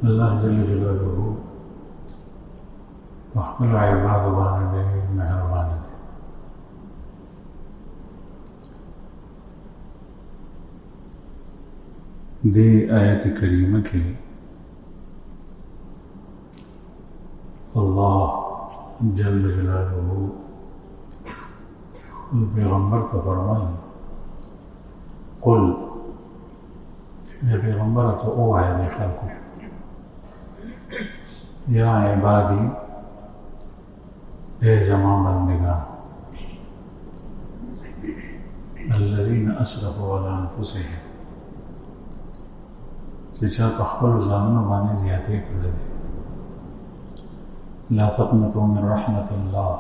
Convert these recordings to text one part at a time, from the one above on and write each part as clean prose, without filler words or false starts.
अल्लाह जल्ल जलालुहु वखल इबाद बाने मेहरबान है। दे आयत करीमा के अल्लाह जल्ल जलालुहु पैगम्बर को फरमाई कुल पैगम्बर तो ओ है देखा को या इबादी ए जमा बंदिगा अल्लज़ीना असरफ़ू अला अनफुसिहिम चचा पख्पल ज़ामनो बाने ज़्यादती करे ला तक़नतू मिन रहमतिल्लाह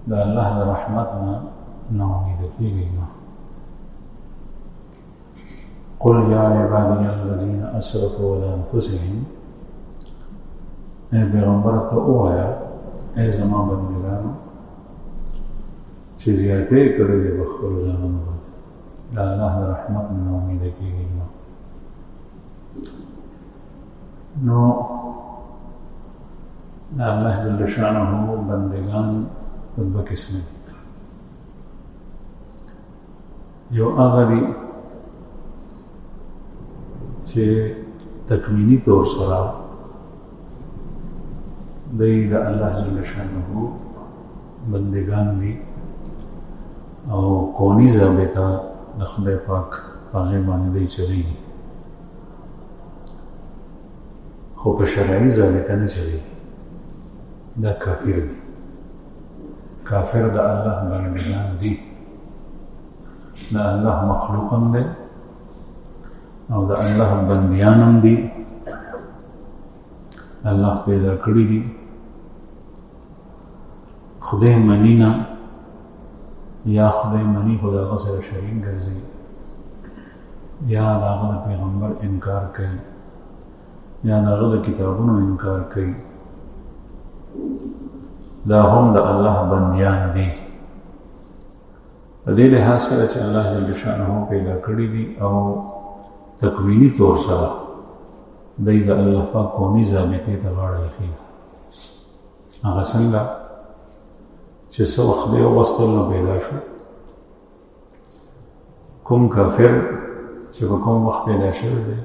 दा अल्लाह दा रहमतना ना उम्मीद कीजिए ना। कुल या इबादी अल्लज़ीना असरफ़ू अला अनफुसिहिम ए पैगम्बर तो ओ आया ए जमा बंदिगानो चे ज़्यादती करे पख्पल ज़ामनो बाने दा अल्लाह दा रहमतना ना उम्मीद कीजिए ना। नो अल्लाह जल्ल शानहु बंदेगान दो किस्में जो आगरी चे तकमीनी तौर सरा दई दा अल्लाह जल्ल शानहु बंदेगान दी और कौनी ज़ाबिता खुदा पाक पागे माने दई चलेगी खो पे शरई ज़ाबिता न चलेगी दा काफिर दी काफिर दा अल्लाह बंदेगान दी दा अल्लाह मखलूकन दे और दा अल्लाह बंदियानम दी अल्लाह पैदा करी दी खुदे मनीना या खुदे मनी खुदा का से शरीक गर्जी या दागद पैगम्बर इनकार कई या दागद किताबों इनकार कई दा हम दा अल्लाह बंदियान दी दे लिहाज से अल्लाह जल्ल शानहु पैदा करी दी और तकवीनी तौर सरा दई दा अल्लाह पाक कौनी ज़ाबिते तगाड़ रखी आगा संगा चे सो अखदे वस्तल न पैदा शो कुम काफिर चे कुम वक्त पैदा शो दे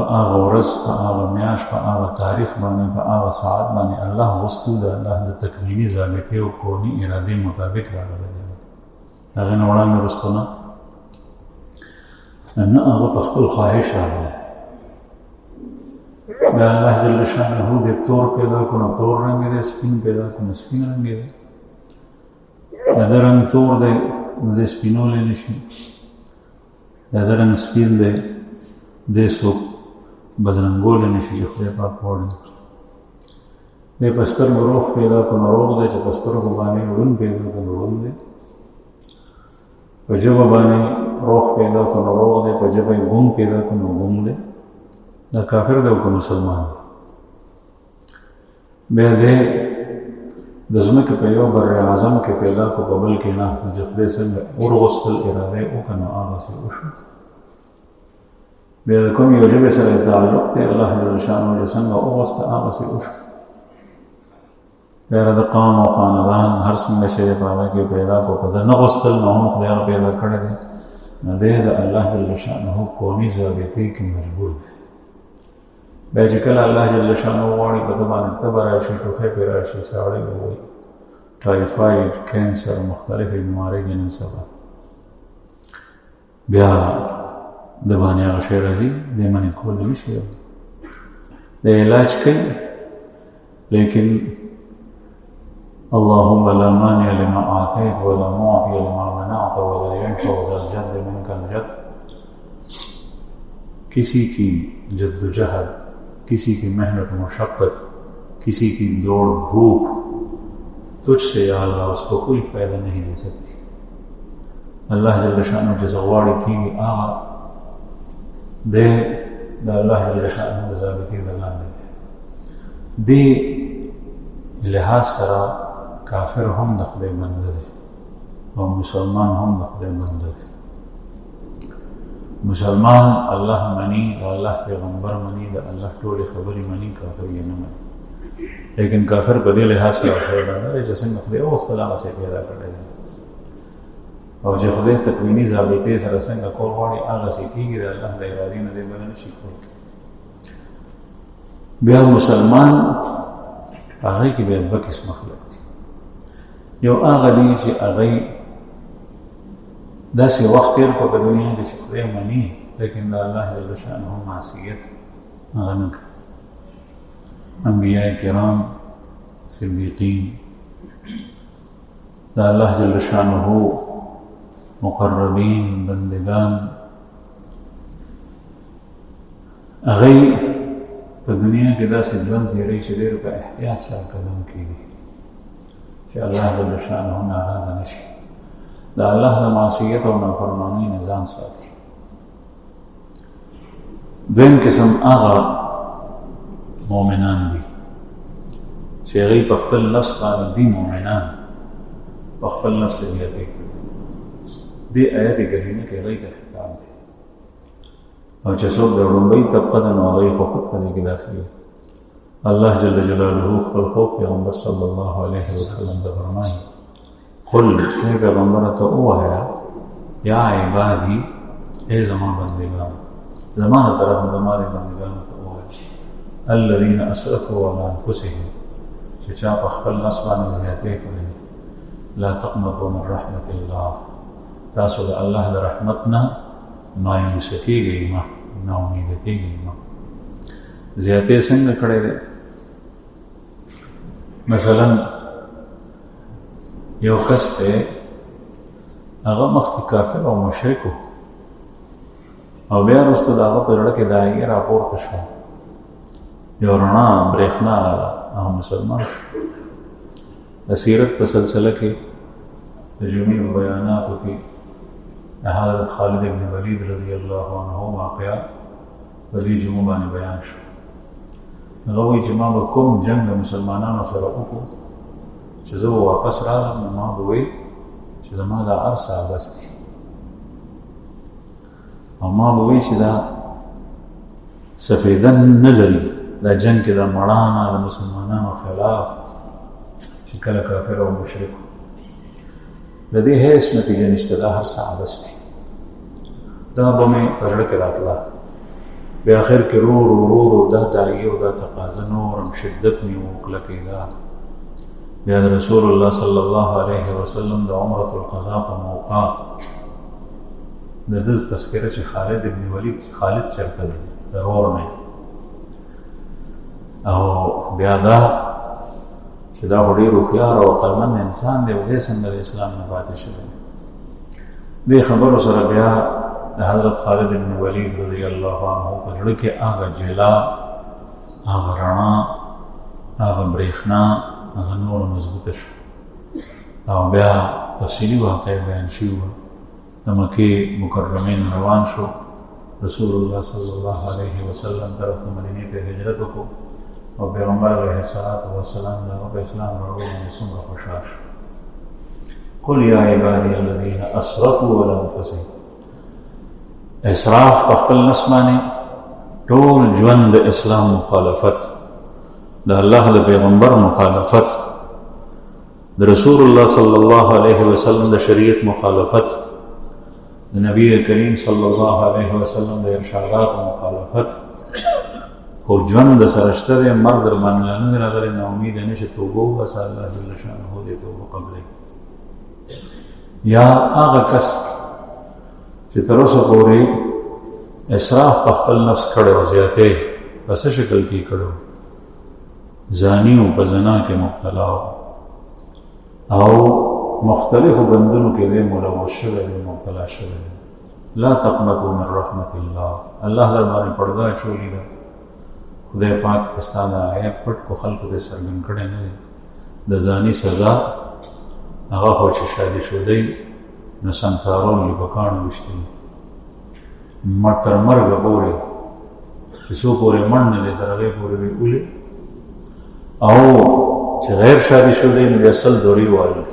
आगा वरस आगा म्याश आगा तारीख बाने आगा सात बाने अल्लाह वस्तु दा अल्लाह दा तकवीनी ज़ाबिते और कौनी इरादे मुताबिक रागा दे अगर नौड़ा में रस्तोना न आगा पख्तुल ख्वाहिश रागा दा अल्लाह जल्ल शानहु दे तोर पैदा कुना तोर रंगे दे स्पिन पैदा कुना स्पिन रंगे दे दा रंग तोर दे स्पिनो ले निशी दा रंग स्पिन दे सो बदरंगो ले निशी खुदा पाक पौड़ी दे पस्तर रोह पैदा कुना रोह दे च पस्तर को बाने उड़न पैदा कुना उड़न दे पजब बाने रोह पैदा कुना रोह दे पजब गुम पैदा कुना गुम दे दा काफिर दे को मुसलमान बेदे दज़मे के पैदा बर आज़म के पैदा को बबल के ना जफदे से और गस्ल इरादे ओ कनो आगा से उशु बेदे कम योजबे से ताल्लुक़ ते अल्लाह जल्ल शानहु जसंगा ओ वस्त आगा से उशु बेरा द काम और खानदान हर संग शे पावे के पैदा को पता न गस्ल न हो खुदा पैदा कर दे न दे अल्लाह जल्ल शानहु कौनी ज़ाबिते की मजबूर है बेजिकल अल्लाह जल्ल शानहु वाणी बदबान तबराशी टुखे पेराशी साड़ी हुई टाइफाइड कैंसर मुख्तलिफ बीमारी जन सबा ब्या दबाने शेरा जी दे मन खोल नहीं शेर दे इलाज कई लेकिन अल्लाहुम्मा ला मानिअ लिमा आतैत व ला मुअतिय लिमा मनअत व ला यनफउ ज़ल जद्द मिनकल जद्द किसी की जद्दोजहद किसी की मेहनत मुशक्क़त किसी की दौड़ भूख तुझसे या अल्लाह उसको कोई फ़ायदा नहीं दे सकती। अल्लाह जल्ल शानहु जज़वाड़ी थी आगा दे अल्लाह जल्ल शानहु ज़ाबिती दलान दे लिहाज सरा काफिर हम दखले बंद और मुसलमान हम दखले बंद مسلمان الله منی، د الله پیغمبر منی، د الله ټولې خبرې منی، کافر یې نه مني. لیکن کافر په دې لحاظ سره پیدا نه دی چې څنګه خدای اوس هغسې پیدا کړی دی، او چې خدای تکویني ضابطې سره څنګه کول غواړي هغسې کېږي، د الله د ارادې نه دی بله نه شي کولی. بیا مسلمان هغې کې بیا دوه قسمه خلک دي. یو هغه دي چې هغوی داسې وخت تېر کړو په دنیا کې چې خدای مني، لیکن د الله جل شانه معصیت هغه نه کوي. انبیاء کرام، صدیقین، د الله جل شانه مقربین، بندگان، هغوی په دنیا کې داسې ژوند تېروي چې ډېر په احتیاط سره قدم کېږي چې الله جل شانه ناراضه نه شي. د الله د معصیت او نافرمانۍ نه ځان ساتي. دویم قسم هغه مؤمنان دي چې هغوی په خپل نفس باندې دي مؤمنان، په خپل نفس زیاتې کړي. دې آیت کریمه کې هغوی ته خطاب دی، او چې څوک د لومړۍ طبقه ده نو هغوی خو خود په دې کې داخلي. الله جل جلاله خپل خوب پیغمبر صلی الله علیه وسلم ته فرمایي: قل اے پیغمبر ته ووایه یا عبادي، اے زما بندگان، زما د طرف نه زما د بندګانو ته ووایه الذین اسرفوا علی انفسهم، چې چا په خپل نفس باندې زیاتې کړې، لا تقنطوا من رحمت الله، تاسو د الله د رحمت نه مایوسه کېږئ مه، ناامیده کېږئ مه. زیاتې څنګه کړی دی؟ مثلا یو کس دی هغه مخکې کافر او مشرک و، او بیا وروسته د هغه په زړه کې د هغې راپورته شوه، یو رڼا برېښنا راغله، هغه مسلمان شو. د سیرت په سلسله کې د جمعې بیاناتو کې د حضرت خالد بن ولید رضی الله عنه واقعه په دې جمعه باندې بیان شو. هغه وایي چې ما به کوم جنګ د مسلمانانو سره وکړو چې زه به واپس راغلم، نو ما به وایي چې زما دا هر څه عبث دي، او ما به وایي چې دا سفیده نه لري، دا جنګ کې د مړانه د مسلمانانو خلاف چې کله کافر او مشرک د دې هیڅ نتیجه نشته، دا هر څه عبث دي. دا به مې په زړه کې راتله. بیا آخر کې رو رو رو رو دا داعیه او دا تقاضا نورم شدت مې وکلکېده. بیا د رسول الله صلی الله علیه وسلم د عمرة القضا په موقع د ده تذکره چې خالد ابن ولید، خالد چېرته دی؟ د ورور نه. او بیا دا چې دا خو ډېر هوښیار او عقلمند انسان دی، او دی څنګه د اسلام نه پاتې شوی. دې خبرو سره بیا د حضرت خالد بن ولید رضی الله عنه په زړه کې هغه جلا، هغه رڼا، هغه برېښنا هغه نور مضبوطه شو. او بیا تفصیلي واقعه بیان شوې وه. د مکې مکرمې نه روان شو، رسول الله صلی الله علیه وسلم طرف د مدینې ته هجرت وکړو، او پیغمبر علیه الصلاة والسلام د هغه په اسلام راوړلو باندې څومره خوشحال شو. قل یا عبادي الذین اسرفوا علی انفسهم. اسراف په خپل نفس باندې ټول ژوند د اسلام مخالفت، د الله د پیغمبر مخالفت، د رسول الله صلی الله علیه وسلم د شریعت مخالفت، د نبی کریم صلی الله علیه وسلم د ارشادات مخالفت. خو ژوند د سره شته دی، مرګ در باندې نه دی راغلی، ناامید نه شي، توبه وباسه، الله جل شانه دې توبه قبلوي. یا هغه کس چې تر اوسه پورې اسراف په خپل نفس کړی او زیاتې په څه شکل کې کړی، زانی و په زنا کې مبتلا او مختلفو بندونو کې دی ملوث شوی دی، مبتلا شوی دی. لا تقنطوا من رحمت الله، الله در باندې پرده اچولې ده. خدای پاک ستا د عیب پټ کو خلکو ته څرګند کړی نه دی. د زانی سزا هغه خو چې شادي شوی نو سنسارون یې په کاڼو ویشتلي، تر مرګه پورې چې څو پورې مړ نه دی تر هغې پورې به ولي. او چې غیر شادي شوی نو بیا سل دورې وایي،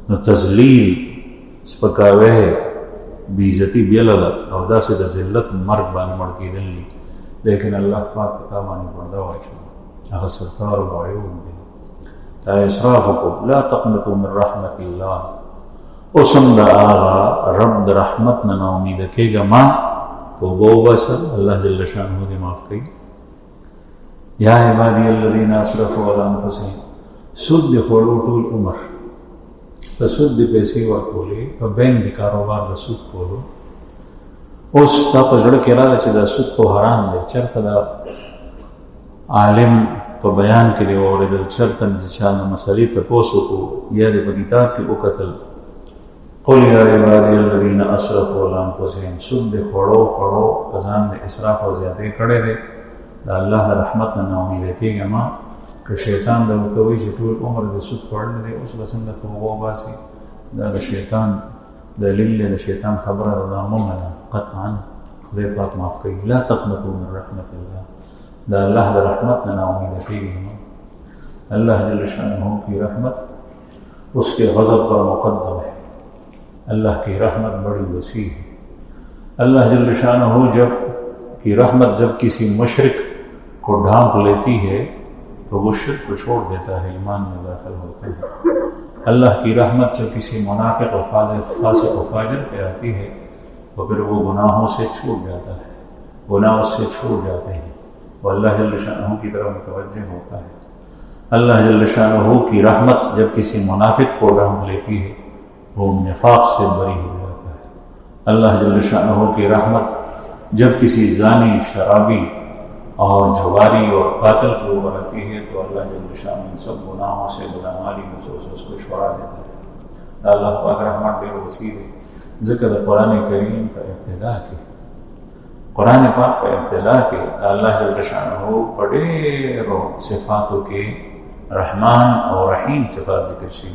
نو تذلیل، سپکاوی، बेइज्जती बेला او داسې د ذلت مرګ باندې مړ کېدل دي لیکن الله پاک پتا باندې پرده واچو هغه ستار او عیوب دي تا اسرافکم لا تقنطوا من رحمت الله اوسم دا آغا رب دا رحمت نا امید کېږه ما توبه وباسه الله جل شانه دې معاف کړي یا عبادی الذین اسرفوا علی انفسهم سود دی خوړو ټول عمر د سود دی پیسې ورکولې په بینک د کاروبار د سود کولو اوس تا په زړه کې راځي چې دا سود خو حرام دی چېرته دا عالم په بیان کې دی اورېدل چېرته چې چا نه مسلې ته پوس وکړو یا د په کتاب کې وکتل قل یا عبادی الذین اسرفوا علی انفسهم سود دی خوړو ځان د اسراف او زیاتې کړی دی دا الله د رحمت نه امید کېږه ما که شیطان دا ورته وایي چې ټول عمر د سود خوړلی دی اوس به څنګه توبه وباسي دا د شیطان دلیل دی د شیطان خبره ده دا مه منه قطعا خدای پاک معاف کوي لا تقنطوا من رحمت الله دا الله د رحمت نه امید کېږه ما اللہ جل شانہ کی رحمت اس کے غضب پر مقدم ہے اللہ کی رحمت بڑی وسیع ہے اللہ جل شانہ جب کی رحمت جب کسی مشرک کو ڈھانپ لیتی ہے تو وہ شرک کو چھوڑ دیتا ہے ایمان میں داخل ہوتا ہے اللہ کی رحمت جب کسی منافق و فاسق و فاجر پہ آتی ہے تو پھر وہ گناہوں سے چھوٹ جاتا ہے گناہ اس سے چھوٹ جاتے ہیں وہ اللہ جل شانہ کی طرف متوجہ ہوتا ہے اللہ جل شانہ کی رحمت جب کسی منافق کو ڈھانپ لیتی ہے وہ نفاق سے بری ہو جاتا ہے اللہ جل شانہ کی رحمت جب کسی زانی شرابی اور جواری اور قاتل کو اوپر آتی ہے تو اللہ جل شانہ ان سب گناہوں سے بدعمالی محسوس اس کو چھوڑا دیتا ہے اللہ پاک رحمت بے وسیع ہے ذکر قرآن کریم کا ابتدا کی قرآن پاک کا ابتدا کی اللہ جل شانہ بڑے صفاتوں کے رحمان اور رحیم صفات ذکر شی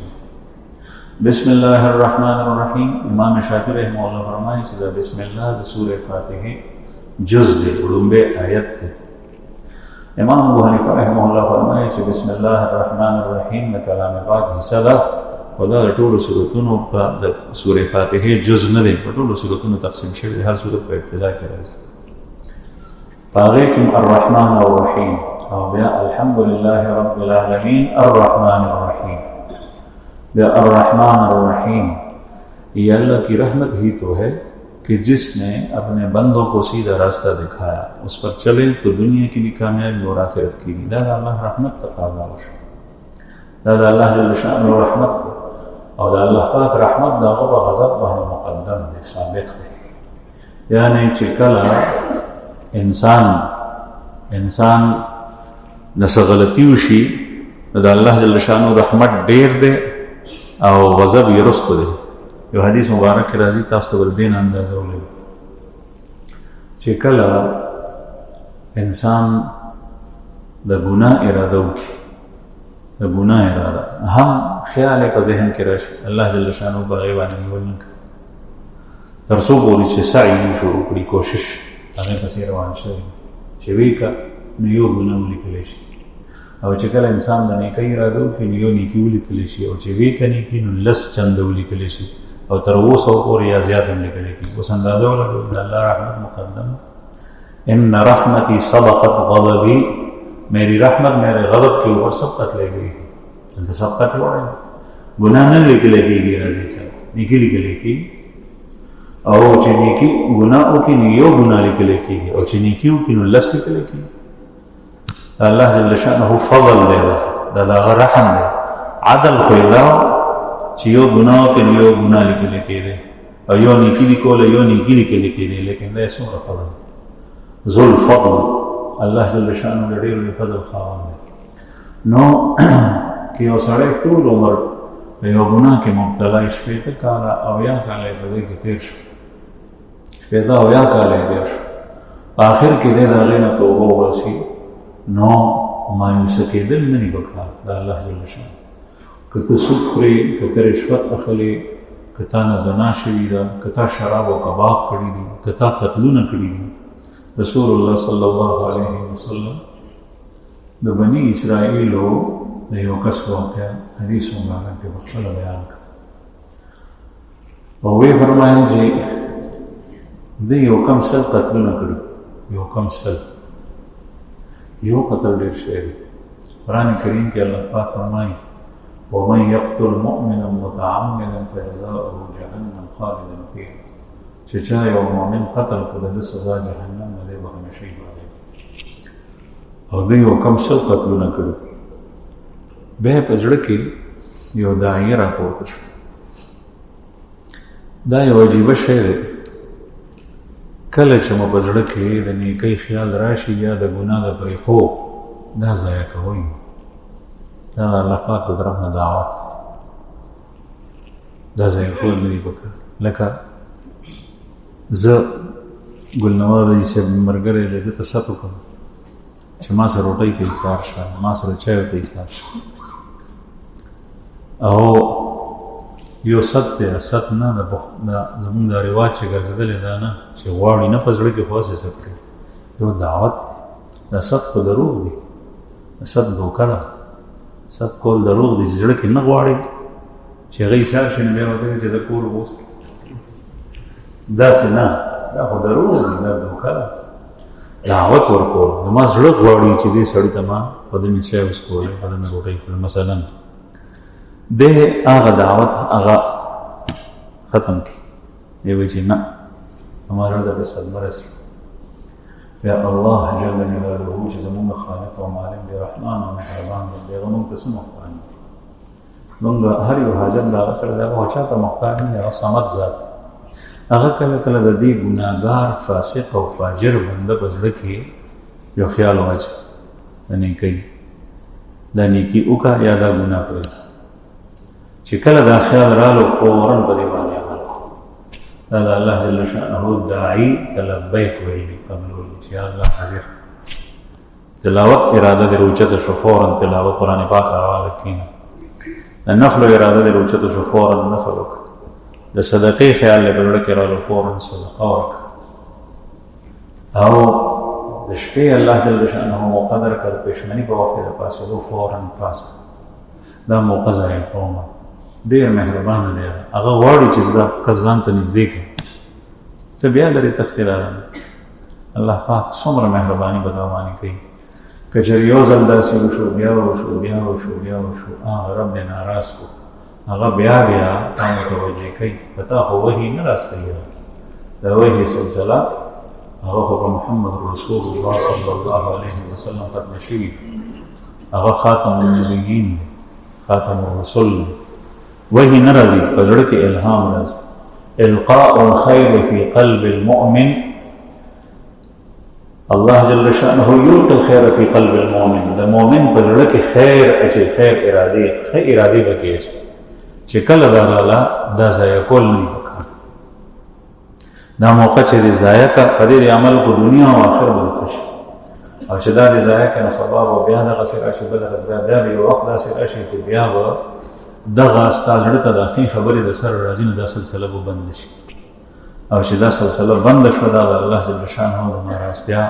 بسم اللہ الرحمن الرحیم امام شافعی رحمہ اللہ فرمائے سیدھا بسم اللہ سورہ فاتحہ جز دے اڑمبے آیت دے امام ابو حنیفہ رحمہ اللہ فرمائے کہ بسم اللہ الرحمن الرحیم میں کلام پاک حصہ دا خدا ټول سورتونو په سورہ فاتحہ جز نه دی په ټول سورتونو تقسیم شوی هر سورت په ابتدا کې راځي پاغه کوم الرحمن الرحیم او بیا الحمدللہ رب العالمین الرحمن الرحیم بیا الرحمن الرحیم یہ اللہ کی رحمت ہی تو ہے کہ جس نے اپنے بندوں کو سیدھا راستہ دکھایا اس پر چلے تو دنیا کی بھی کامیابی اور آخرت کی بھی دادا اللہ رحمت تقاضا دادا اللہ جل شانہ رحمت اور اللہ پاک رحمت دا غضب غضب باندې مقدم ہے ثابت ہے یعنی چې کله انسان نس غلطی وشي دا الله جل شانہ رحمت ډیر دی او غضب یې رسته دی یو حدیث مبارک کې راځي تاسو ته دین اندازه ولرئ چې کله انسان د ګناه اراده وکړي د ګناه اراده هم خیال په ذهن کې راشي الله جل شانہ په غیبانه نیول نه کوي تر څو پورې چې سعی شروع کړي کوشش هغه پسې روان شي چې ویکا نو یو ګناه ولیکلی شي او چې کله انسان د نیکۍ اراده وکړي نو یو نیکي ولیکلی شي او چې ویکا نیکي نو لس چنده ولیکلی شي اور 300 پورې یا زیات هم لیکلی کېږي اوس اندازه ولګوئ د الله رحمت مقدم ان رحمتی سبقت غضبی میری رحمت میرے غضب کے اوپر سبقت لے گئی ہے سبقت ہوا ہے گناہ نہ لکھلے کېږي راځي صاحب نیکي لیکلی کېږي او چې نیکي ګناه وکړي نو یو ګناه لیکلی کېږي او چې نیکي وکړي نو لس لیکلی کېږي الله جل شانه فضل دی دا هغه رحم دی عدل خو یې دا چې یو ګناه کې یو ګناه لیکل کېږي او یو نیکی لیکل یو نیکی لیکل کېږي لیکن دا څومره فضل ذو الفضل الله جل شانه ډېر فضل خاوند نو کې یو سړی ټول عمر په یو ګناه کې مبتلا شي په کال او یا کال په دې کې تیر شي پیدا او یا کال یې تیر شي آخر کې دې هغه نه توبه وسی نو مایوس کېدل نه وکړه دا الله جل شانه کته سود خوري کته رشوت اخلي کته نه زنا شوی دا کته شراب او کباب کړی دي کته قتلونه کړی دي رسول الله صلی الله علیه وسلم د بنی اسرائیلو د یو کس واقعا حدیث مبارک کې خپل بیان کړ او وی فرمایي چې دی یو کم سل قتلونه کړي، یو کم سل، یو قتل ډېر شوی دی. قرآن کریم کې الله پاک فرمایي ومن یقتل مؤمنا متعمدا فجزاؤه جهنم خالدا فیها، چې چا یو مؤمن قتل کړ د ده سزا جهنم نه دی، به همیشه یې باندې. او دوی یو کم سل قتلونه کړي. بیا په زړه کې یو داعیه راپورته شو. دا یو عجیبه شی دی، کله چې مو په زړه کې د نیکۍ خیال راشي یا د ګناه د پرېښو دا ضایع کوئ. دا د الله پاک د طرف نه دعوت، دا ضایع کول نه دي پکار. لکه زه ګل نواز صاحب ملګری دی، ده ته ست وکړم چې ما سره روټۍ ته ایثار شه، ما سره چایو ته ایثار شه. او یو ست دی، ست نه زمونږ دا رواج چې ګرځېدلی دا نه چې غواړي نه په زړه کې خو هسې ست کوي، یو دعوت. دا ست خو دروغ دی، ست دوکه ده. ست کول دروغ دی چې زړه کې نه غواړي چې هغه ایثار شي، نو بیا ورته چې زه کور اوس داسې نه، دا خو دروغ دی، دا دوکه ده. دعوت ورکول، زما زړه غواړي چې دې سړي ته ما په ده مې چای وڅښولی، په ده مې روټۍ کړل مثلا. ده هغه دعوت هغه ختم کړي. دی وایي چې نه، همارا زړه ته صدمه رسي. یا الله جل جلاله چې زمونږ خالق او مالک دی، رحمان او مهربان دی، هغه مونږ ته څه محتاج دی؟ مونږ هر یو حاجت د هغه سره دی، هغه چا ته محتاج نه دی، هغه صمد ذات. هغه کله کله د دې ګناهګار فاسق او فاجر بنده په زړه کې یو خیال واچوي د نیکۍ، دا نیکي وکړه یا دا ګناه پرېږده. چې کله دا خیال رالو فوراً په دې باندې عمل وکړو. دا د الله جل شأنه داعي ته لبیک ویلي، قبلولی چې یا الله حاضر. تلاوت اراده دې روچته شو، فوراً تلاوت قرآن پاک راواله کښېنه. د نفلو اراده دې روچته شو، فوراً نفل وکړه. د صدقې خیال دې په زړه کې رالو، فوراً صدقه ورکړه. او د شپې الله جل شأنه مقدر کړ پېشمني په وخت کې د پاڅېدو فوراً پاڅه. دا موقع ضایع کومه. ډېر مهربانه دی، هغه غواړي چې دا کس ځان ته نږدې کړي، ته بیا لرې تښتې راغلی. الله پاک څومره مهرباني به دا باندې کوي. که چېرې یو ځل داسې وشو، بیا وشو، بیا وشو، بیا وشو، هغه رب دې ناراض کړو، هغه بیا تا متوجه کوي. په تا خو وحي نه راستوي، دا وحي سلسله هغه خو په محمد رسول الله صلی الله علیه وسلم ختمه شوي. هغه خاتم النبیین دی، خاتم الرسل دی. وحي نه راځي، په زړه کې الهام راځي. القاء الخير في قلب المؤمن، الله جل شأنه يلقي الخير في قلب المؤمن. د مؤمن په زړه کې خیر اچي، خیر ارادي پکې اچي، چې کله دا رااله دا ضایع کول نه پکار. دا موقع چې دې ضایع کړه، په دې عمل کو دنیا او آخرت به خوشي. او چې دا دې ضایع کړه، سبا به بیا دغسې راشي، بله ورځ بیا یو وخت داسې راشي چې بیا به دغه ستا زړه ته د ښې خبرې د سره راځي، نو دا سلسله به بنده شي. او چې دا سلسله بنده شوه، دا د الله جل شانه د ناراضتیا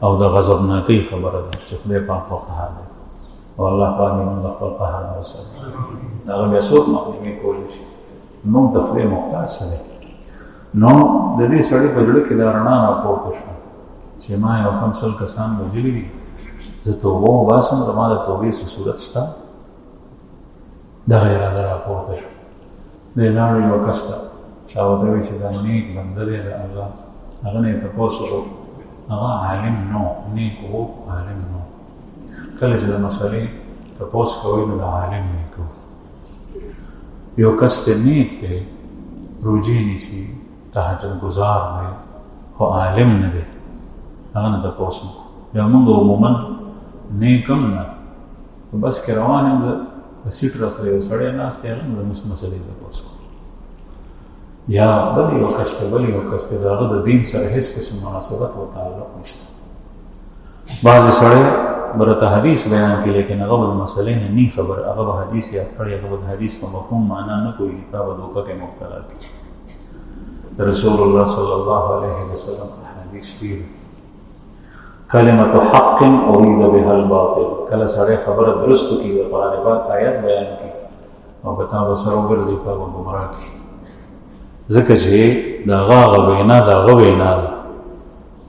او د غضبناکۍ خبره ده چې خدای پاک خو قهر دی. او الله پاک موږ د خپل قهر نه وساتي. د هغه بیا څوک مخنیوي کولی شي؟ موږ د خدای محتاج څه دی؟ نو د دې سړي په زړه کې دا رڼا راپورته شوه چې ما یو کم سل کسان وژلي دي، زه توبه وباسم، زما د توبې څه صورت شته؟ دغه اراده راپورته شوه. دی لاړ یو کس ته، چا ورته وایي چې دا نیک بنده دی د الله. هغه نه یې تپوس وکړو، هغه عالم نو، نیک و عالم نو. کله چې د مسئلې تپوس کوئ نو د عالم نیک و. یو کس ته نیک دی، روجې نیسي، تهجد ګزار دی، خو عالم نه دی، هغه نه تپوس نه. یا موږ عموما نیک هم نه، په بس کې روان یم، په سیټ راسره یو سړی ناست دی، هغه نه د مسئلې تپوس کوو. یا بل یو کس ته، بل یو کس ته د هغه د دین سره هېڅ قسم مناسبت او تعلق نشته. بعضې سړی به راته حدیث بیان کړي، لیکن هغه به د مسئلې نه نی خبر، هغه به حدیث یاد کړی، هغه به د حدیث په مفهوم معنا نه پوهېږي، تا به دوکه کې مبتلا کړي. رسول الله صلی الله علیه وسلم حدیث ډېر کلمة حق اريد بها الباطل. کله سړی خبره درست کړي، د قرآن پاک آیت بیان کړي، او به تا به سره وګرځي، تا به ګمراه کړي. ځکه چې دغه وینا دغه وینا ده.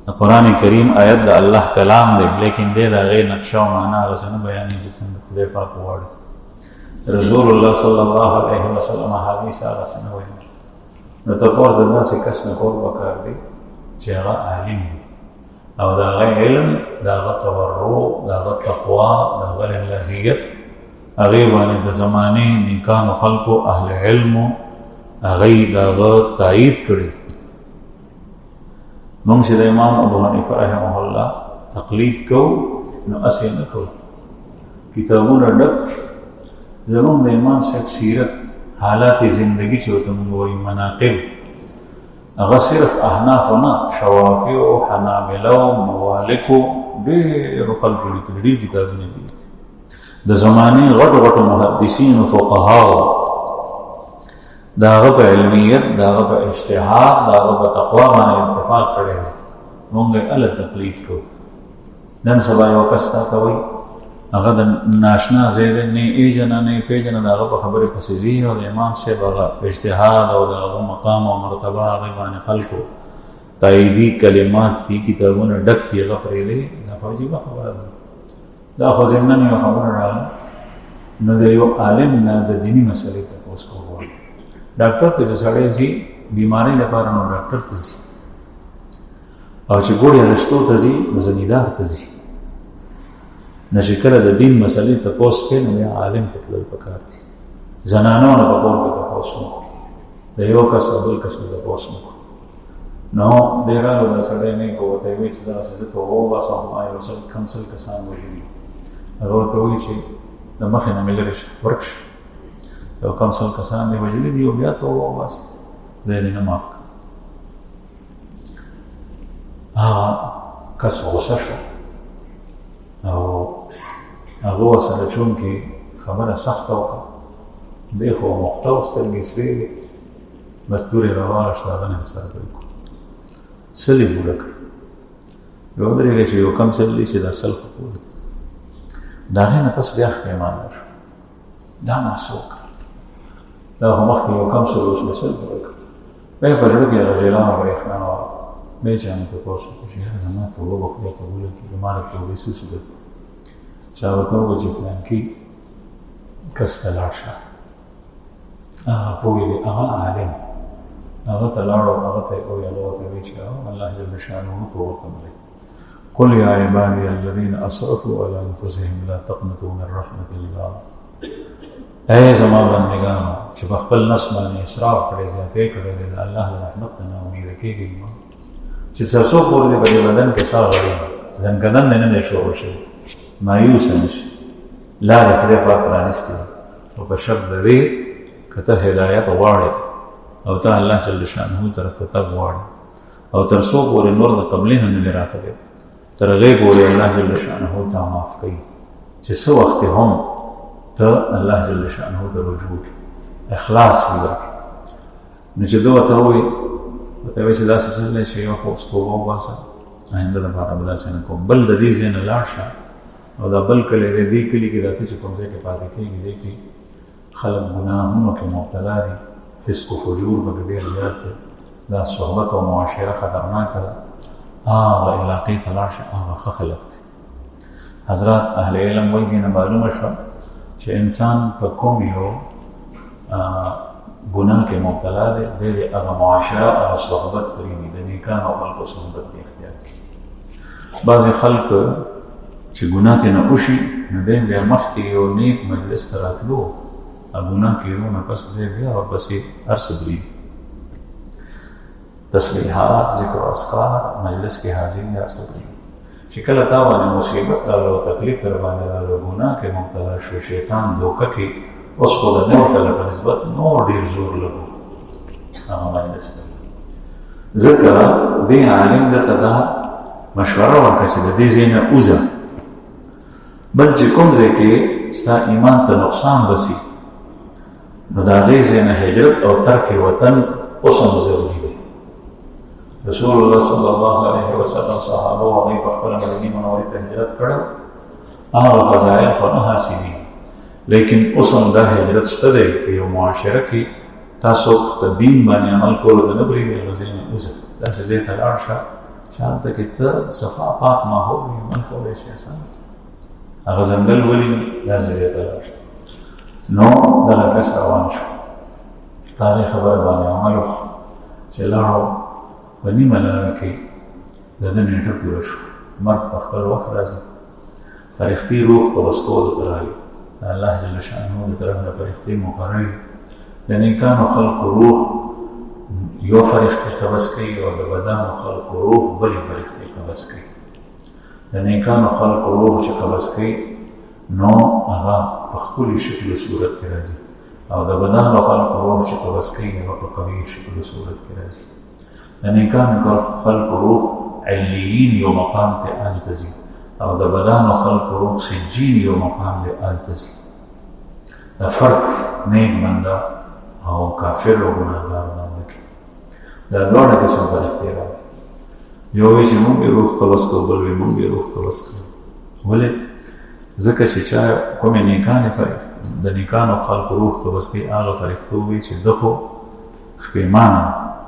د قرآن کریم آیت د الله کلام دی، لیکن دی د هغې نقشه او معنا هغسې نه بیانېږي چې څنګه خدای پاک غواړي. رسول الله صلی الله علیه وسلم حدیث هغسې نه ویل. نو تپوس د داسې کس نه کول پکار دی چې هغه عالم وي او د هغه علم، د هغه تورع، د هغه تقوا، د هغه للهیت هغې باندې د زمانې نیکانو خلکو اهل علمو هغې د هغه تایید کړي. موږ چې د امام ابو حنیفه رحمه الله تقلید کوو نو اسې نه کوو، کتابونه ډک زموږ د امام صاحب سیرت، حالات زندگی چې ورته موږ وایي مناقب، هغه صرف احنافو نه، شوافیو، حنابلو، موالکو، ډېرو خلکو لیکلي، ډېر کتابونه دي. د زمانې غټو غټو محدثینو، فقهاو د هغه په علمیت، د هغه په اجتهاد، د هغه په تقوا باندې اتفاق کړی دی. موږ یې هله تقلید کوو. نن سبا یو کس تا ته وایي هغه د ناشنا ځای دی، نه یې ایجنه نه یې پېژنه، د هغه په خبرې پسې ځي او د امام صاحب هغه اجتهاد او د هغه مقام او مرتبه هغې باندې خلکو تاییدي کلمات دي، کتابونه ډک دي، هغه پرېږدي. دا خو عجیبه خبره ده. دا خو ضمناً یو خبره راغله، نو د یو عالم نه د دیني مسلې تپوس کول غواړي. ډاکټر ته چې سړی ځي بیمارۍ لپاره، نو ډاکټر ته ځي، او چې ګوړې رشتو ته ځي نو زمیندار ته ځي. نه چې کله د دین مسلې تپوس کوي نو بیا عالم ته تلل پکار دي. زنانو نه په کور کې تپوس نه کوي، د یو کس او بل کس نه تپوس نه کوي. نو دی راغلو دا سړی نه کو ورته یې وایي چې دغسې زه ته وباسه، خو ما یو کم سل کسان وژلي. هغه ورته وایي چې د مخې نه مې لرې شه، ورک شه، یو کم سل کسان دې وژلي دي او بیا ته وباسه، دی دې نه معاف کړه. هغه کس غوسه شو او هغه ورسره چونکې خبره سخته وکړه، دی خو مخته و، سترګې سرې وې، بس تورې راواله شوه، هغه نه مې سره پرې کړو، سل یې پوره کړه. بیا ودرېږی چې یو کم سل دی چې دا سل خو پوره دي. د هغې نه پس بیا پښیمانه شو، دا ما څه وکړه، دا خو مخکې یو کم سل اوس مې سل پوره کړه. بیا یې په زړه کې هغه جیلان او برېښنا وه. بیا یې چا نه تپوس وکړو چې یاره زما توبه به خدای قبوله کړي، زما د توبې څه صورت دی؟ چا ورته وویل چې فلانکي کس ته لاړ شه، هغه پوه دی، هغه عالم، هغه ته لاړو، هغه ته یې وویل، هغه ورته وایي چې الله جل شانه ته ورته وایي قل یا عبادي الذین اسرفوا علی انفسهم لا تقنطوا من رحمة الله. اے زما بندګانو چې په خپل نفس باندې اسراف کړی، زیاتې کړی دی، د الله د رحمت نه ناامیده کېږئ مه. چې څه څو پورې دی په دې بدن کې ساه غړي، زنګدن دی نه دی شروع شوی، مایوسه نه شي، لارې خدای پاک پرانیستې دي. او په شرط د دې که ته هدایت غواړې او ته الله جل شانه طرف ته تګ غواړې، او تر څو پورې نور د قبلې نه نه دی راغلی، تر هغې پورې الله جل شانه ته معاف کوي چې څه وخت هم ته الله جل شانه ته رجوع اخلاص وکړې. نو چې ده ورته ووایي، ورته وایي چې داسې څه دی چې یو خو اوس توبه وباسه، آینده دپاره به داسې نه کوم، بل د دې ځای نه لاړ شه او دا بل کلی دی، دې کلي کې دا ته چې کوم ځای کې پاتې کېږي، دې کې خلک ګناهونو کې مبتلا دي، فسق و فجور پکې ډېر زیات دی، دا صحبت او معاشره خطرناکه ده. هغه علاقې ته لاړ شه، هغه ښه خلک دی. حضرات اهل علم وایي دې نه معلومه شوه چې انسان په کوم یو ګناه کې مبتلا دی، دی د هغه معاشره، هغه صحبت پرېږدي، د نیکانو خلکو صحبت دې اختیار کړي. بعضې خلک چې ګناه ترې نه وشي نو دی بیا مخکې یو نیک مجلس ته راتلو، ګناه کېدو نه پس دی بیا ورپسې هر څه بریږي، تسبیحات، ذکر و اذکار، مجلس کې حاضري، هر څه بریږي. چې کله تا باندې مصیبت راغله او تکلیف در باندې راغله، ګناه کې مبتلا شو، شیطان دوکه کې، اوس خو د نوي کله په نسبت نور ډېر زور لګو هغه مجلس ته. ځکه دې عالم درته دا مشوره ورکړه چې د دې ځای نه وځه، بل چې کوم ځای کې ستا ایمان ته نقصان رسي نو د هغې ځای نه هجرت او ترک وطن اوس هم ضروري دی. رسول الله صلی الله علیه وسلم صحابه هغوی په خپله مدینې منورې ته هجرت کړی، هغه فضایل خو نه حاصلېږي، لیکن اوس هم دا هجرت شته دی. په یو معاشره کې تاسو په دین باندې عمل کولو ته نه پرېږدئ، نو ځینې اوسه داسې ځای ته لاړ شه چې هلته کې ته صفا پاک ماحول وي، عمل کولی شي اسانه. هغه ځنګل ولې داسې ځای ته لاړ شه. نو دغه کس روان شو، په هغې خبره باندې عمل وکړو چې لاړو، په نیمه لاره کې د ده نېټه پوره شو، مرګ په خپل وخت راځي. فرښتې روح قبض ته راغلي، د الله جل شانه د طرف نه فرښتې مقررې د نیکانو خلقو روح یو فرښتې قبض کوي او د بدانو خلقو روح بلې فرښتې قبض کوي. د نیکانو خلقو روح چې قبض کوي نو هغه په ښکلي شکل و صورت کې راځي، او د بدانو خلقو روح چې قبض کوي هغه په قوي شکل و صورت کې راځي. د نیکانو خلقو روح علیین یو مقام ته هلته ځي، او د بدانو خلقو روح سجین یو مقام دی هلته ځي. د فرق نیک بنده او کافر او ګناهګار باندې کې دا دواړه قسم فرښتې راغلي. یو وایي چې مونږ یې روح قبض کړو، بل وایي مونږ یې روح قبض کړو. ولې؟ ځکه چې چا کومې نیکانې د نیکانو خلقو روح قبض کوي، هغه فرښتو وایي چې ده خو ښپېمانه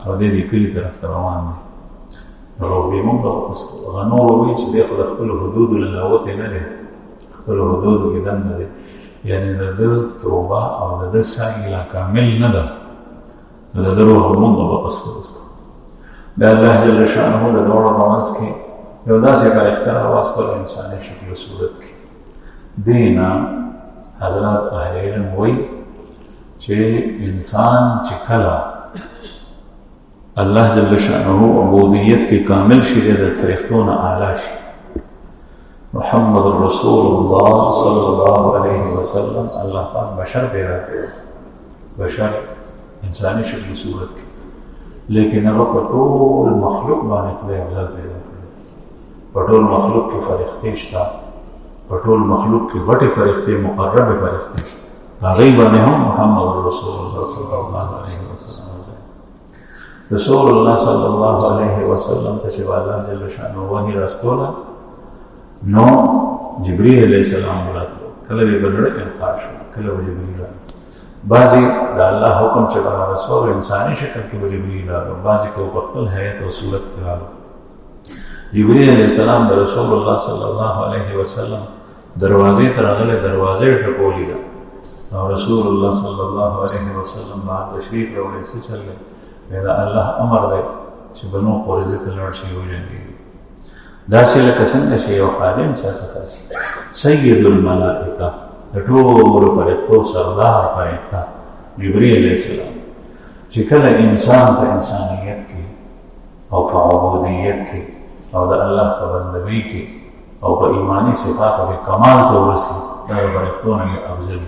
او دی دې کلي طرف ته روان دی، روح به مونږ واپس کړو. هغه نور وایي چې دی خو د خپلو حدودو له لاوتې نه دی، خپلو حدودو کې دننه دی، یعنې د ده توبه او د ده سعی لا کامل نه ده، نو د ده روح به مونږ واپس کړو. د الله جل شانه د دواړو په منځ کې یو داسې فرښته راواستل انساني شکل و صورت کې. دې نه حضرات اهل علم وایي چې انسان چې کله الله جل شانه عبودیت کې کامل شي، د فرښتو نه اعلی شي. محمد رسول الله صلی الله علیه وسلم الله پاک بشر پیدا کړی، بشر انساني شکل صورت کې، لیکن هغه په ټول مخلوق باندې خدای افضل پیدا کړی. په ټول مخلوق کې فرښتې شته، په ټول مخلوق کې غټې فرښتې، مقربې فرښتې، هغې باندې هم محمد رسول الله صلی الله علیه وسلم. رسول الله صلی الله علیه وسلم ته چې الله جل شانه وحی راستوله، نو جبرئیل علیه السلام راتلو، کله به په زړه کې انقار شو، کله به جبرئیل راتلو. بعضې د الله حکم چې به رسول انساني شکل کې به جبرئیل راتلو، بعضې که په خپل حیت او صورت کې راتلو. جبرئیل علیه السلام د رسول الله صلی الله علیه وسلم دروازې ته راغلی، دروازه یې ټکولې ده، او رسول الله صلی الله علیه وسلم باندې تشریف راوړی. څه چل دی؟ دا الله امر دی چې بنو قریظه ته لاړ شي وجنګېږي. داسې لکه څنګه چې یو خادم چا څخه شي، سید الملائکه د ټولو فرښتو سردار فرښته جبرئیل علیه السلام چې کله انسان په انسانیت کې او په عبودیت کې او د الله په بندګۍ کې او په ایمانی صفاتو کې کمال ته ورسي، دا د فرښتو نه افضل.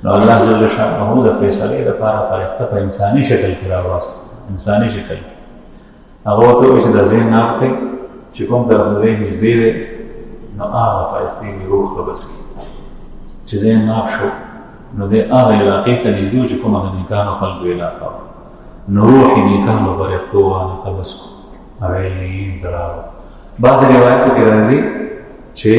نو الله جل شانه د فیصلې لپاره فرښته په انساني شکل کې راوست، انساني شکل کې. هغه ورته وایي چې د ذهن ناف دی چې کوم طرف د ذهن نږدې دی، نو هغه فرښتې دې روح قبض کړي. چې ذهن ناف شو نو دی هغه علاقې ته نږدې و چې کومه د نیکانو خلقو علاقه وه، نو روح یې نیکانو فرښتو باندې قبض کړو، هغه علیین ته راغلو. بعضې روایتو کې راځي چې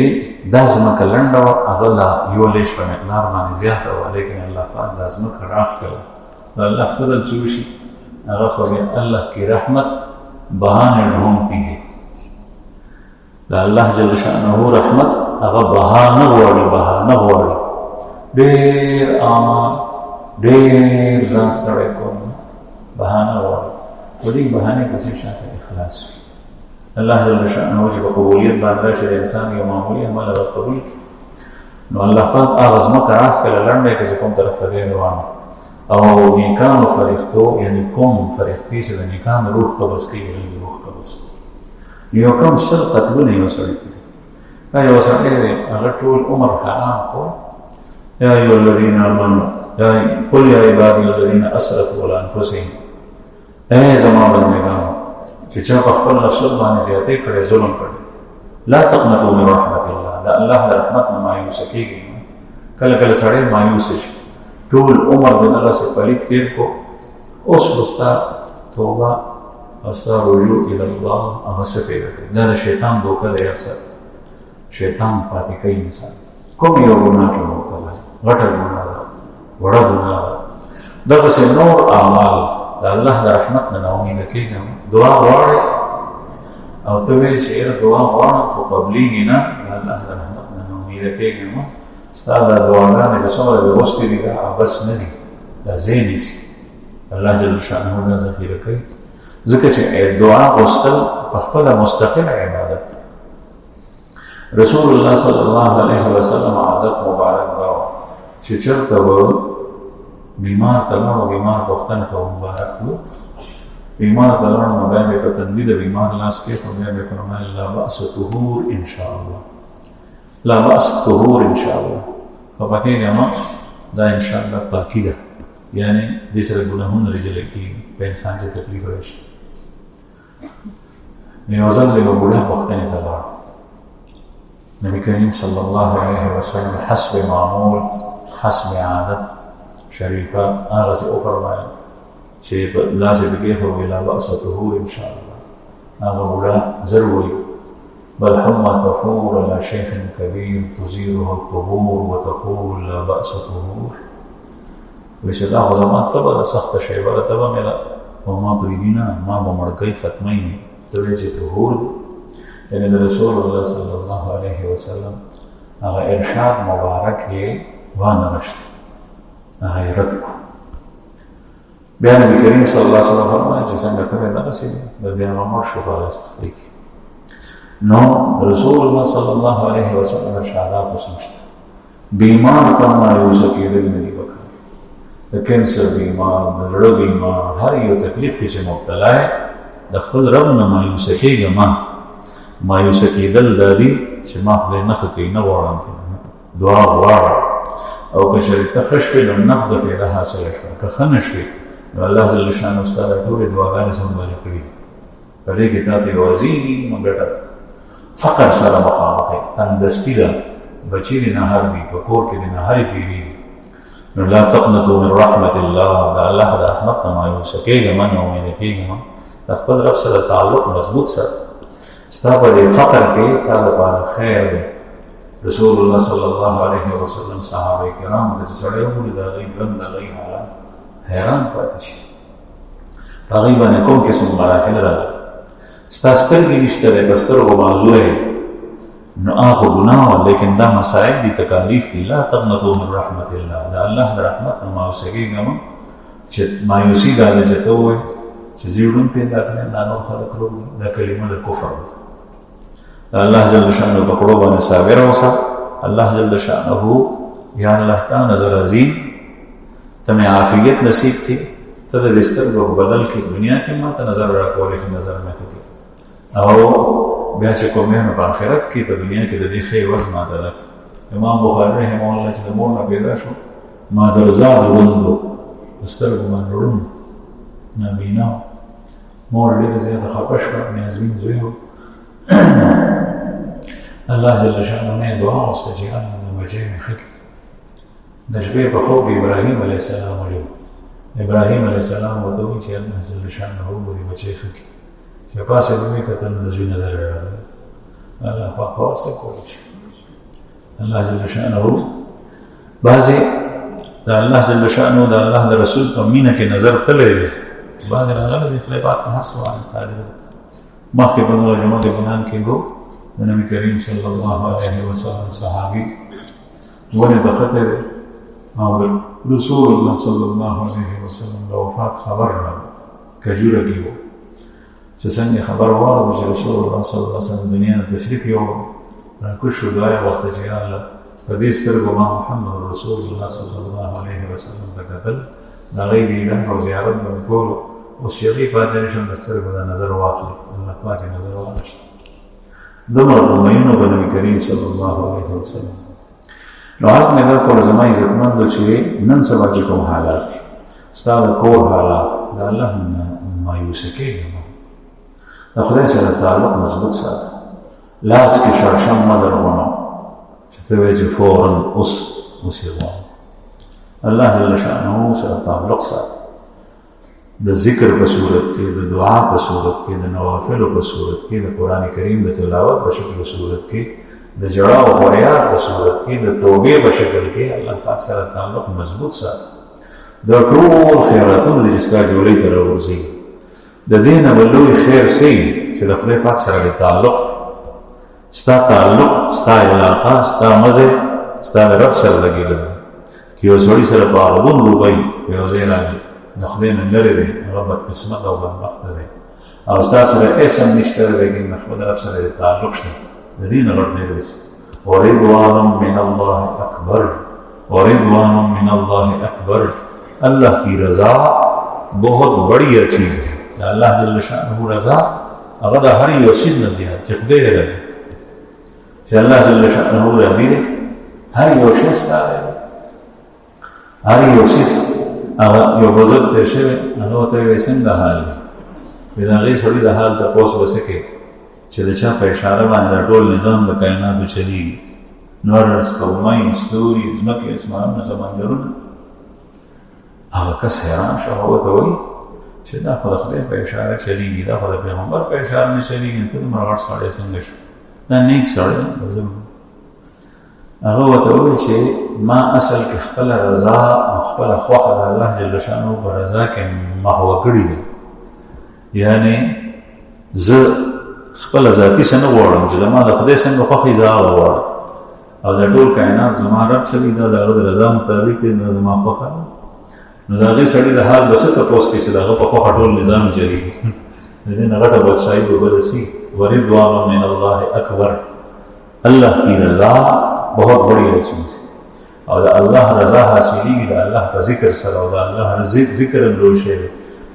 دا ځمکه لنډه وه، هغه لا یو لیش په مقدار باندې زیاته وه، لیکن الله پاک دا ځمکه راښ کړه. د الله فضل چې وشي هغه خو بیا الله کی رحمت بهانه ढूंढती है. د الله جل شانه رحمت هغه بهانه غواړي، ډېر امان، ډېر ځان ستړی کوم، بهانه غواړي. خو دې بهانې پسې شاته اخلاص وي. الله جل شانه چې په قبولیت باندې راشي د انسان یو معمولي عمل هغه قبول کړي، نو الله پاک هغه ځمکه راښ کړه لنډه یې کړه چې کوم طرف ته دی روان، او نیکانو فرښتو یعنې کوم فرښتې چې د نیکانو روح قبض کوي، هغوی روح قبض کوي. یو کم 100 قتلونه یو سړي کړي. دا یو سړی دی، هغه ټول عمر حرام کړ. یا ایها الذین آمنوا قل یا عبادی الذین اسرفوا علی انفسهم، ای زما بندګانو چې چا په خپل نفس باندې زیاتې کړې، ظلم کړی، لا تقنطوا من رحمت الله، د الله د رحمت نه مایوسه کېږئ. کله کله سړی مایوسه شي، ټول عمر د دغسې پلیت تېر کړو، اوس به ستا توبه او ستا رجوع الی الله هغه څه پیدا کوي. دا د شیطان دوکه دی. اکثر شیطان پاتې کوي انسان کوم یو ګناه کې مبتلا، غټه ګناه ده، وړه ګناه ده، دغه سه نور اعمال د الله د رحمت نه امید کېږي دعا غواړي او ته وایې چې یاره دعا غواړم خو قبلېږي نه د الله د رحمت نه امید کېږي نو ستا دا دعاګانې که څومره بې وسې دي دا بس نه دي دا ځای نیسي الله جل شانه نه ذخیره کوي ځکه چې دعا غوښتل په خپله مستقل عبادت رسول الله صلی الله علیه وسلم عادت مبارک راو چې چېرته به بیمار ته لاړو بیمار پوښتنه کوو مبارک و بیمار ته لاړو نو بیا به په تندي د بیمار لاس کېښود بیا به یې فرمایل لا بأس طهور انشاءالله لا بأس طهور انشاءالله خو پکېږه مه دا انشاءالله پاکي ده یعنی دې سره ګناهونه رجلی کېږي په انسان چې تکلیف راشي یو ځل د یوه بوډا پوښتنې ته لاړ نبی کریم صلی الله علیه وسلم حسب معمول حسب عادت شریفه هغسې وفرمایل چې لاس یې پکې ایښی لا بأس طهور انشاءالله هغه بوډا زر وایي بل حمى تفور على شيخ كبير تزيره القبور وتقول لا بأس طهور ویسه دا خو زما تبه ده سخته شیبه ده تبه مې ده او ما پرېږدي نه ما به مړکۍ ختمی نه ته وایې چې طهور دی یعنې د رسول الله صلی الله علیه وسلم هغه ارشاد مبارک یې وانغښت هغه یې رد کړو بیا نبي کریم صلی الله علیه وسلم فرمایي چې څنګه ته دغسې دی د بیا به مړ شو په استفادې کې نو رسول الله صلی الله علیه وسلم ارشادات اوس نشته بیمار ته مایوسه کېدل نه دي پکار د کینسر بیمار د زړه بیمار هر یو تکلیف کې چې مبتلا یې د خپل رب نه مایوسه کېږه ما مایوسه کېدل دا دي چې ما خدای نه ښه کوي نه غواړم دعا غواړه او که چېرې ته ښه شوې نو نقد پیدا حاصله شوه که ښه نه شوې نو الله جل شانه ستا دا ټولې دعاګانې سمبالې کړي په دې کې تا ته یو عظیم ګټه فقر سره مخامخ یې تندرستي ده بچي دې نهر دي په کور کې دې نهرې تېرېږي نو لا تقنطوا من رحمت الله د الله د رحمت نه مایوسه کېږه مه نه امیده کېږه مه د خپل رب سره تعلق مضبوط سره ستا په دې فقر کې تا دپاره خیر دی رسول الله صلی الله علیه وسلم صحابه کرامو ته چې سړی وګوري د هغوی ژوند د هغوی حالات حیران پاتې شي په هغوی باندې کوم قسم مراحل راغلي ستا سترګې نشته دی په سترګو معذوره یې نو هغه ګناه وه لیکن دا مصائب دي تکالیف دي لا تقنطوا من رحمت الله د الله د رحمت نه مایوسه کېږه مه چې مایوسي دا ده چې ته ووایې چې زه ړوند پیدا کړم دا نور خلک روږ دي دا کلمه د کفر ده د الله جل شانه په کړو باندې صابر اوسه الله جل شانه یا الله تا نظر عظیم ته مې عافیت نصیب کړي ته د دې سترګو په بدل کې دنیا کې ما ته نظر راکولی چې نظر مې ښه کړي او بیا چې کوم نو په آخرت کې په دنیا کې د دې ښې عوض ما ته راکړي امام بخاري رحمه الله چې د مور نه پیدا شو ما درزاد ړوند و د سترګو باندې ړوند نابینا مور ډېره زیاته خفه شوه نیازبین زوی و الله جل شانه نه دعا وسته چې الله د بچی مې ښه کړي د شپې په خوب ابراهیم علیه السلام ولید ابراهیم علیه السلام ورته وویل چې الله جل شانه وګوري بچی ښه کړي چې پاسې مې کتل نو د زوی نظر راغلی الله خوا څه کولی شي الله جل شانه بعضې د الله جل شانه د الله د رسول په مینه کې نظر تللی دی بعضې راغلی دی خدای پاک نه سوال قادر مخکې په نوره جمعه د ګنان کې ګو د نبي کریم صلی الله علیه وسلم صحابي ونې ته ښه دی او رسول الله صلی الله علیه وسلم د وفات خبر راغی کجوره کې و چې څنګه خبر واورو چې رسول الله صلی الله علیه وسلم دنیا نه تشریف یووړ راکوز شو دعا یې وغوښته چې یا الله په دې سترګو ما محمد رسول الله صلی الله علیه وسلم ته کتل د هغوی دیدن او زیارت به مې کولو اوس چې هغوی پاتې نه شم د سترګو دا نظر واخلي الله پاک یې نظر واخیست دومره مطمئن و به نبي کریم صلی الله علیه وسلم نو حق مې درکړو زما عزتمندو چې نن سبا چې کوم حالات دي ستا د کور حالات د الله نه مایوسه کېږه د خدای سره تعلق مضبوط ساته لاس کې شړشم مه درغونه چې ته وایې چې فورا اوس یې غواړم الله جل شانه سره تعلق ساته د ذکر په صورت کې د دعا په صورت کې د نوافلو په صورت کې د قرآن کریم د تلاوت په شکل صورت کې د ژړا او فریاد په صورت کې د توبې په شکل کې الله پاک سره تعلق مضبوط ساته دا ټول خیراتونه دي چې ستا جولۍ ته راورځي. د دې نه به لوی خیر څه وي چې د خدای پاک سره د تعلق، ستا تعلق، ستا علاقه، ستا مزه ستا د رب سره لګېدل. که یو سړي سره په اربون روپۍ په یو ځای راځي د خدای نه لرې دی، هغه بدقسمت او بدبخته دی. او ستا سره هېڅ هم نشته دی، لیکن د خپل رب سره د تعلق شته، د دې نه غټ دی رسي. ورضوان من الله اکبر، ورضوان من الله اکبر. اللہ کی رضا بہت بڑی چیز ہے. اللہ جل شانہ رضا اگر ہر یو چیز نہ زیاد چې خدای راځي، چې الله جل شانہ راځي هر یو شی ستاره، هر یو شی هغه یو بزرګ ته شي هغه ته وایي څنګه حال دی. دا غي سړي د حال ته پوس وسکه چې د چا په اشاره باندې ټول نظام د کائناتو چلی، نور سپوږمۍ، ستوري، ځمکې، اسمانونه، سمندرونه. هغه کس حیران شو، هغه ته وایي چې دا خو د خدای په اشاره چلیږي، دا خو د پیغمبر په اشاره نه چلیږي. ته دومره غټ سړی څنګه شو؟ دا نیک سړی دی. هغه ورته وایي چې ما اصل کې خپله رضا او خپله خوښه د الله جل شانه په رضا کې محوه کړې ده. یعنې زه خپله ذاتي څه نه غواړم چې زما د خدای څنګه خوښ وي زه هغه غواړم، او دا ټول کائنات زما رب چې دی دا د هغه د رضا مطابق دی، دا زما خوښه ده. نو د هغې سړي د حال به څه تپوس کوي چې د هغه په خوښه ټول نظام چلېږي. د دې نه غټه بادشاهي به بله سي. ورضوان من الله اکبر. اللہ کی رضا بہت بڑی چیز ہے، اور دا اللہ رضا حاصلېږي د الله په ذکر سره، او د الله ذکر هم لوی شی دی.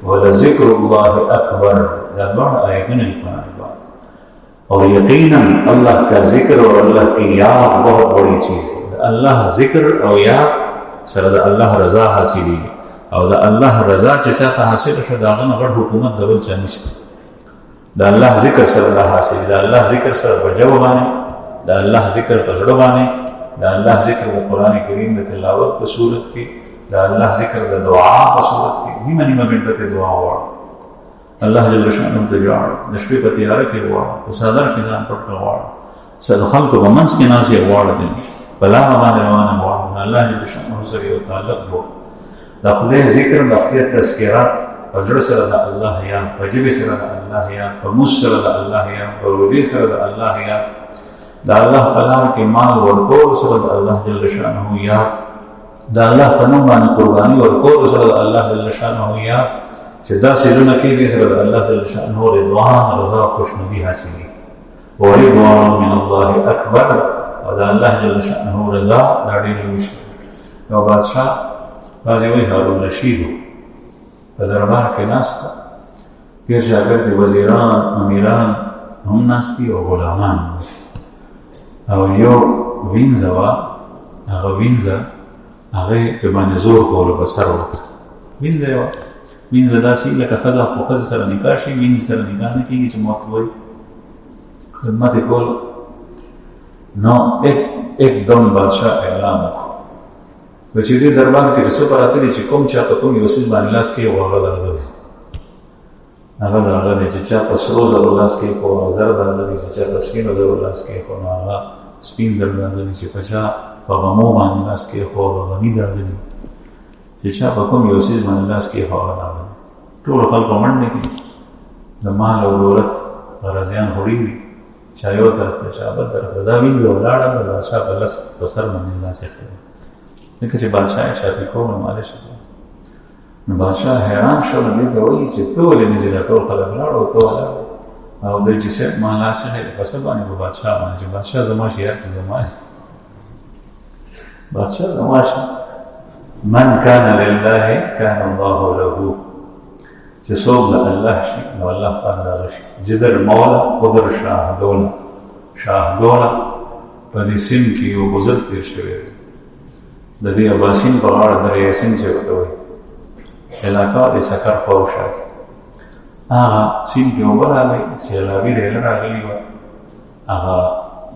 ولذکر الله اکبر. دا دواړه آیتونه دي قرآن پاک. اور یقینا اللہ کا ذکر اور اللہ کی یاد بہت بڑی چیز ہے. دا اللہ ذکر او یاد سره د الله رضا حاصلېږي، او د الله رضا چې چاته حاصل شو د هغه نه غټ حکومت د بل چا نشته. د الله ذکر سره دا حاصل، د الله ذکر سره په ژبه باندې، د الله ذکر په زړه باندې، د الله ذکر د قرآن کریم د تلاوت په صورت کې، د الله ذکر د دعا په صورت کې. نیمه نیمه ګنټه ته دعا وغواړه، الله جل شانه ته ژاړه، د شپې په تیاره کې غواړه، په څادر کې ځان پټ کړه غواړه، د خلکو په منځ کې ناست یې غواړه، په لاره باندې روانه غواړه. الله جل شانه سره یو تعلق جوړ. د خدای ذکر، د خدای تذکره په زړه سره د الله یاد، په ژبې سره د الله یاد، په موس سره د الله یاد، په روژې سره د الله یاد، د الله په لار کې مال ورکول سره د الله جل شانه یاد، د الله په نوم باندې قرباني ورکول سره د الله جل شانه یاد. چې دا څیزونه کېږي سره د الله جل شانه رضوان، رضا، خوشنودي حاصلېږي. ورضوان من الله اکبر. او د الله جل شانه رضا دا ډېر لوی شی. یو بادشاه بعضې وایي هارون رشید په دربار کې ناست و، پیر شاګرد د وزیران، امیران هم ناست دي او غلامان، او یو وینځه وه، هغه وینځه هغې په باندې زور کولو په سر وکړه. وینځه یې وه، وینځه داسې لکه ښځه خو ښځې سره نکاح شي، وینځې سره نکاح نه کېږي چې موت وایي خدمت یې کول. نو एकदम بادشاہ اعلان وکړو چې دې دربار کې څه پراته دي چې کوم چا په کوم یو څیز باندې لاس کې هغه د هغه دی چې چا په سرو زرو لاس کې خو زر باندې دي، چې چا په سپینو زرو لاس کې خو هغه سپین زر باندې دي، چې په چا په غمو باندې لاس کې خو غني باندې دي، چې چا په کوم یو څیز باندې لاس کې خو هغه ټول خلکو منډه کې د مال او دولت غرضیان هوړي، چا یو طرف ته چا بل طرف ته. دا وینځه ولاړه د بادشاه په لاس په سر باندې لاس یې کړی، ځکه چې بادشاه یې چاپي کول نو مالش کړی. نو بادشاه حیران شو، نو دې ته وایي چې ته ولې نه ځې؟ دا ټول خلک ولاړ او ته ولاړ. او دی چې صاحب ما لاس یې په څه باندې په بادشاه باندې، چې بادشاه زما شي هر څه زما دی، بادشاه زما شي. من کان لله کان الله له. چې څوک د الله شي نو الله پاک د هغه شي. جدر مولا قدر شاه دوله. شاه دوله په دې سیند کې یو بزرګ تېر شوی دی، د دې اباسین په غاړه دریای سیند چې ورته وایي، علاقه د سکر خواوشا کې. هغه سیند کې اوبه راغی، سیلابي ریله راغلې وه، هغه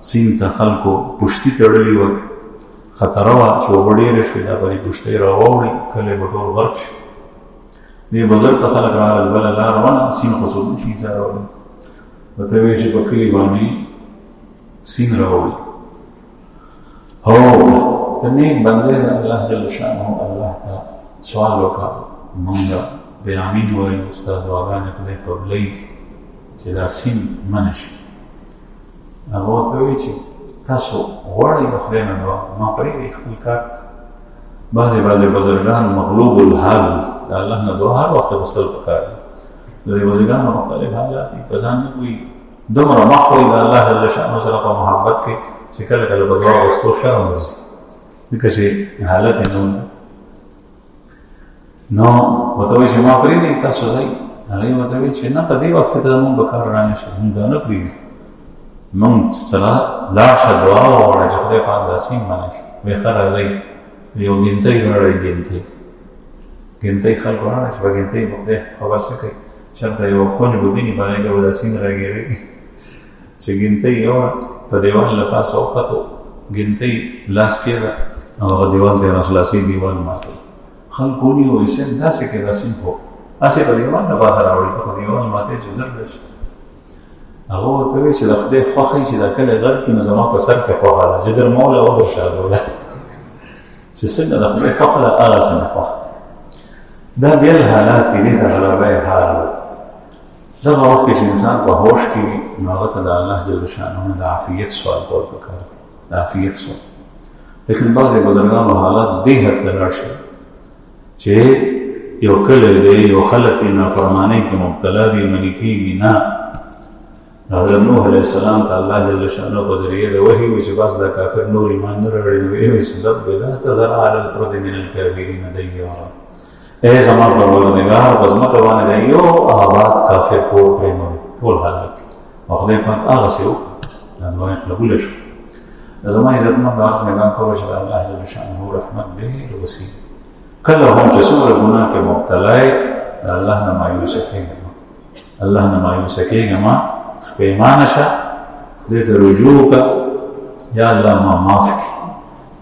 سیند ته خلکو پشتي تړلې وه، خطره وه چې اوبه ډېرې شوې، دا به دې پشتۍ را واوړي، کلی به ټول غرق شي. دې بزرګ ته خلک راغلل، بله لاره ونه، سیند خو څوک نشي ځارولی، ورته وایي چې په کلي باندې سیند راوړي. هو ته نیک بندې د الله جل شانه الله ته سوال وکړ مونږ د امین وایي استاد دعاګانې خدای قبلوي چې دا سیند منع شي. هغه ورته وایي چې تاسو غواړئ د خدای نه دعا ما پرېږدئ خپل کار. بعضې بزرګان مغلوب الحال د الله نه دعا هر وخت غوښتل پکار دي. د دې بزرګانو مختلف حالات دي په ځان نه پوهېږي دومره مخ وایي د الله جل شانه سره په محبت کې چې کله کله به دعا غوښتو شرم ورځي ځکه چې حالت یې نو ورته وایي چې ما پرېږدئ تاسو ځئ. هغې ورته وایي چې نه په دې وخت کې ته زمونږ به کار رانه شي مونږ دا نه پرېږدو مونږ سره لاړ شه دعا وغواړه چې خدای پاک دا سیند منع شي. وایي ښه راځئ یو ګنتۍ راوړئ ګنتۍ خلکو راوړه چې په ګنتۍ به خدای خبر څه کوي چېرته یو کونج به ویني په هغې کې به دا سیند راګېرېږي چې ګنتۍ یوه په دیوال له پاسه وختو ګنتۍ لاس کېده او هغه دیوال ته یې راخلاصي دیوال ماتوي. خلکو ونیو وایي صاحب داسې کې دا سیند خو هسې په دیوال نه پاسه راوړي ته خو دیوال ماتوي چې زر راشي. هغه ورته وایي چې د خدای خوښه وي چې دا کلی غر کړي نو زما په سر کې خوښه ده جدر موله وبرشادوله چې څنګه د خدای خوښه ده هغه څنګه خوښه. دا بیل حالات کې دي ته غلبه حال ده. دغه وخت کې چې انسان په هوش کې وي نو هغه ته د الله جل شانه د عافیت سوال کول پکار دی د عافیت سوال. لیکن بعضې بزرګانو حالات دې حد ته لاړ شي چې یو کلی دی یو خلک یې نافرمانۍ کې مبتلا دي منې کېږي نه. حضرت نوح علیه السلام ته الله جل شانه په ذریعه د وحي وایي چې بس دا کافر نور ایمان نه راوړي نو ویې وایي چې رب لا تذر علی الارض من الکافرین دیارا اے زما پروردګار په ځمکه باندې د یو آباد کافر کور پرېږدئ ټول حالت او خدای پاک هغسې وکړه دا دعا یې قبوله شوه. زما عزتمند عرض میدان کولی چې د الله جل شانه رحمت ډېر وسیع کله هم چې څومره ګناه کې مبتلا یې د الله نه مایوسه کېږه الله نه مایوسه کېږه ما پیمانه شه خدای ته رجوع وکړه یا الله ما معاف کړي